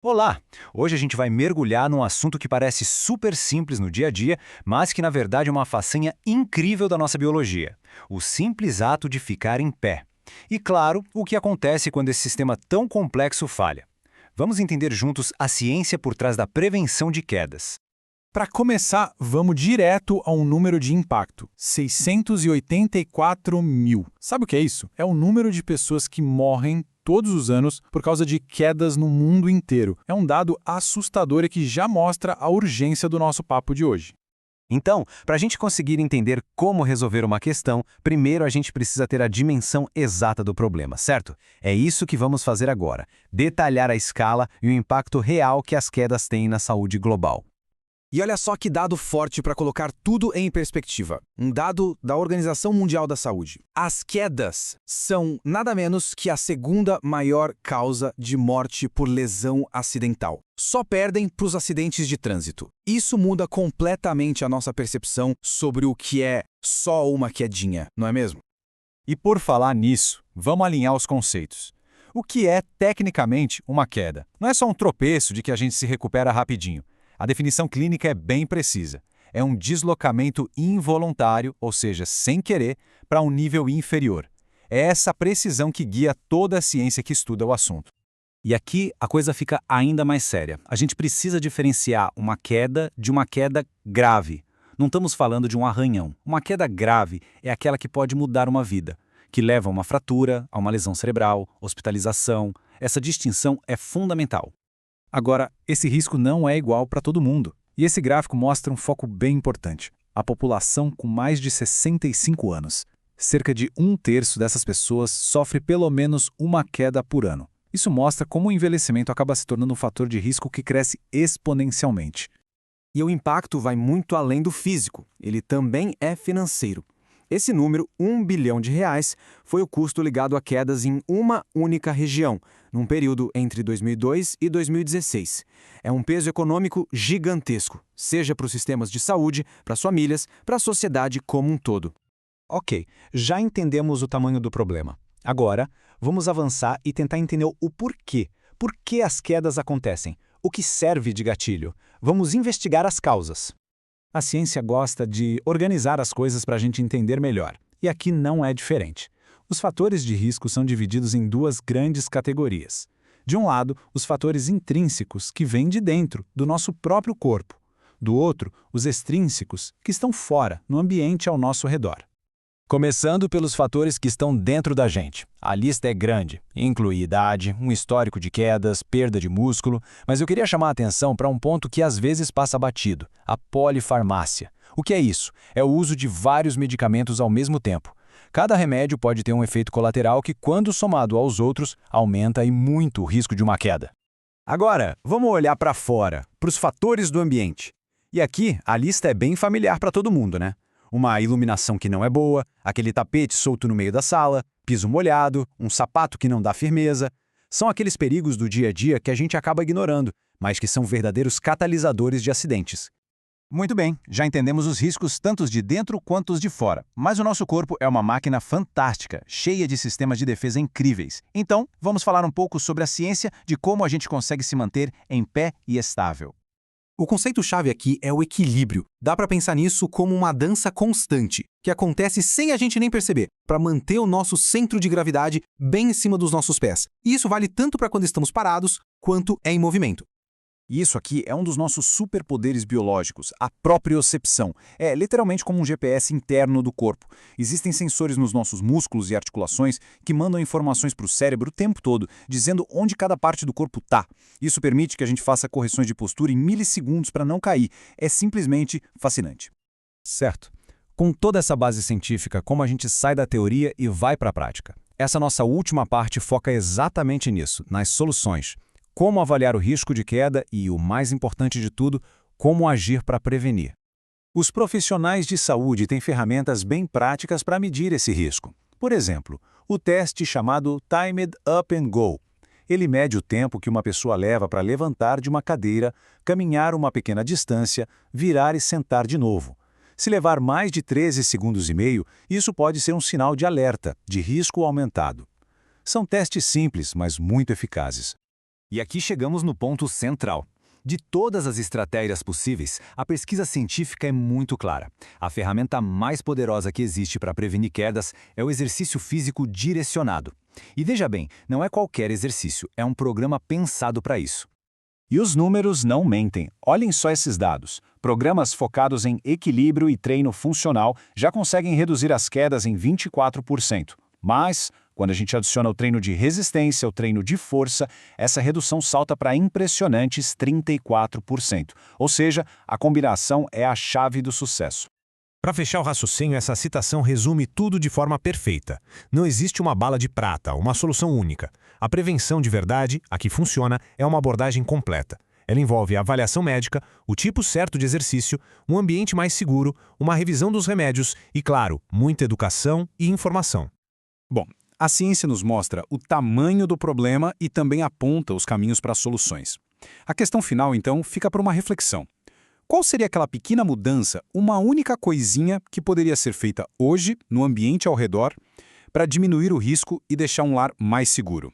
Olá! Hoje a gente vai mergulhar num assunto que parece super simples no dia a dia, mas que na verdade é uma façanha incrível da nossa biologia: o simples ato de ficar em pé. E claro, o que acontece quando esse sistema tão complexo falha. Vamos entender juntos a ciência por trás da prevenção de quedas. Para começar, vamos direto a um número de impacto: 684 mil. Sabe o que é isso? É o número de pessoas que morrem todos os anos por causa de quedas no mundo inteiro. É um dado assustador e que já mostra a urgência do nosso papo de hoje. Então, para a gente conseguir entender como resolver uma questão, primeiro a gente precisa ter a dimensão exata do problema, certo? É isso que vamos fazer agora: detalhar a escala e o impacto real que as quedas têm na saúde global. E olha só que dado forte para colocar tudo em perspectiva. Um dado da Organização Mundial da Saúde. As quedas são nada menos que a segunda maior causa de morte por lesão acidental. Só perdem para os acidentes de trânsito. Isso muda completamente a nossa percepção sobre o que é só uma quedinha, não é mesmo? E por falar nisso, vamos alinhar os conceitos. O que é, tecnicamente, uma queda? Não é só um tropeço de que a gente se recupera rapidinho. A definição clínica é bem precisa. É um deslocamento involuntário, ou seja, sem querer, para um nível inferior. É essa precisão que guia toda a ciência que estuda o assunto. E aqui a coisa fica ainda mais séria. A gente precisa diferenciar uma queda de uma queda grave. Não estamos falando de um arranhão. Uma queda grave é aquela que pode mudar uma vida, que leva a uma fratura, a uma lesão cerebral, hospitalização. Essa distinção é fundamental. Agora, esse risco não é igual para todo mundo. E esse gráfico mostra um foco bem importante: a população com mais de 65 anos. Cerca de um terço dessas pessoas sofre pelo menos uma queda por ano. Isso mostra como o envelhecimento acaba se tornando um fator de risco que cresce exponencialmente. E o impacto vai muito além do físico. Ele também é financeiro. Esse número, R$ 1 bilhão, foi o custo ligado a quedas em uma única região, num período entre 2002 e 2016. É um peso econômico gigantesco, seja para os sistemas de saúde, para as famílias, para a sociedade como um todo. Ok, já entendemos o tamanho do problema. Agora, vamos avançar e tentar entender o porquê. Por que as quedas acontecem? O que serve de gatilho? Vamos investigar as causas. A ciência gosta de organizar as coisas para a gente entender melhor. E aqui não é diferente. Os fatores de risco são divididos em duas grandes categorias. De um lado, os fatores intrínsecos, que vêm de dentro, do nosso próprio corpo. Do outro, os extrínsecos, que estão fora, no ambiente ao nosso redor. Começando pelos fatores que estão dentro da gente. A lista é grande, inclui idade, um histórico de quedas, perda de músculo, mas eu queria chamar a atenção para um ponto que às vezes passa batido: a polifarmácia. O que é isso? É o uso de vários medicamentos ao mesmo tempo. Cada remédio pode ter um efeito colateral que, quando somado aos outros, aumenta e muito o risco de uma queda. Agora, vamos olhar para fora, para os fatores do ambiente. E aqui, a lista é bem familiar para todo mundo, né? Uma iluminação que não é boa, aquele tapete solto no meio da sala, piso molhado, um sapato que não dá firmeza. São aqueles perigos do dia a dia que a gente acaba ignorando, mas que são verdadeiros catalisadores de acidentes. Muito bem, já entendemos os riscos tanto os de dentro quanto os de fora. Mas o nosso corpo é uma máquina fantástica, cheia de sistemas de defesa incríveis. Então, vamos falar um pouco sobre a ciência de como a gente consegue se manter em pé e estável. O conceito-chave aqui é o equilíbrio. Dá para pensar nisso como uma dança constante, que acontece sem a gente nem perceber, para manter o nosso centro de gravidade bem em cima dos nossos pés. E isso vale tanto para quando estamos parados, quanto em movimento. E isso aqui é um dos nossos superpoderes biológicos, a propriocepção. É literalmente como um GPS interno do corpo. Existem sensores nos nossos músculos e articulações que mandam informações para o cérebro o tempo todo, dizendo onde cada parte do corpo está. Isso permite que a gente faça correções de postura em milissegundos para não cair. É simplesmente fascinante. Certo. Com toda essa base científica, como a gente sai da teoria e vai para a prática? Essa nossa última parte foca exatamente nisso, nas soluções. Como avaliar o risco de queda e, o mais importante de tudo, como agir para prevenir. Os profissionais de saúde têm ferramentas bem práticas para medir esse risco. Por exemplo, o teste chamado Timed Up and Go. Ele mede o tempo que uma pessoa leva para levantar de uma cadeira, caminhar uma pequena distância, virar e sentar de novo. Se levar mais de 13 segundos e meio, isso pode ser um sinal de alerta, de risco aumentado. São testes simples, mas muito eficazes. E aqui chegamos no ponto central. De todas as estratégias possíveis, a pesquisa científica é muito clara. A ferramenta mais poderosa que existe para prevenir quedas é o exercício físico direcionado. E veja bem, não é qualquer exercício, é um programa pensado para isso. E os números não mentem. Olhem só esses dados. Programas focados em equilíbrio e treino funcional já conseguem reduzir as quedas em 24%. Mas, quando a gente adiciona o treino de resistência, o treino de força, essa redução salta para impressionantes 34%. Ou seja, a combinação é a chave do sucesso. Para fechar o raciocínio, essa citação resume tudo de forma perfeita. Não existe uma bala de prata, uma solução única. A prevenção de verdade, a que funciona, é uma abordagem completa. Ela envolve a avaliação médica, o tipo certo de exercício, um ambiente mais seguro, uma revisão dos remédios e, claro, muita educação e informação. Bom, a ciência nos mostra o tamanho do problema e também aponta os caminhos para as soluções. A questão final, então, fica para uma reflexão. Qual seria aquela pequena mudança, uma única coisinha que poderia ser feita hoje, no ambiente ao redor, para diminuir o risco e deixar um lar mais seguro?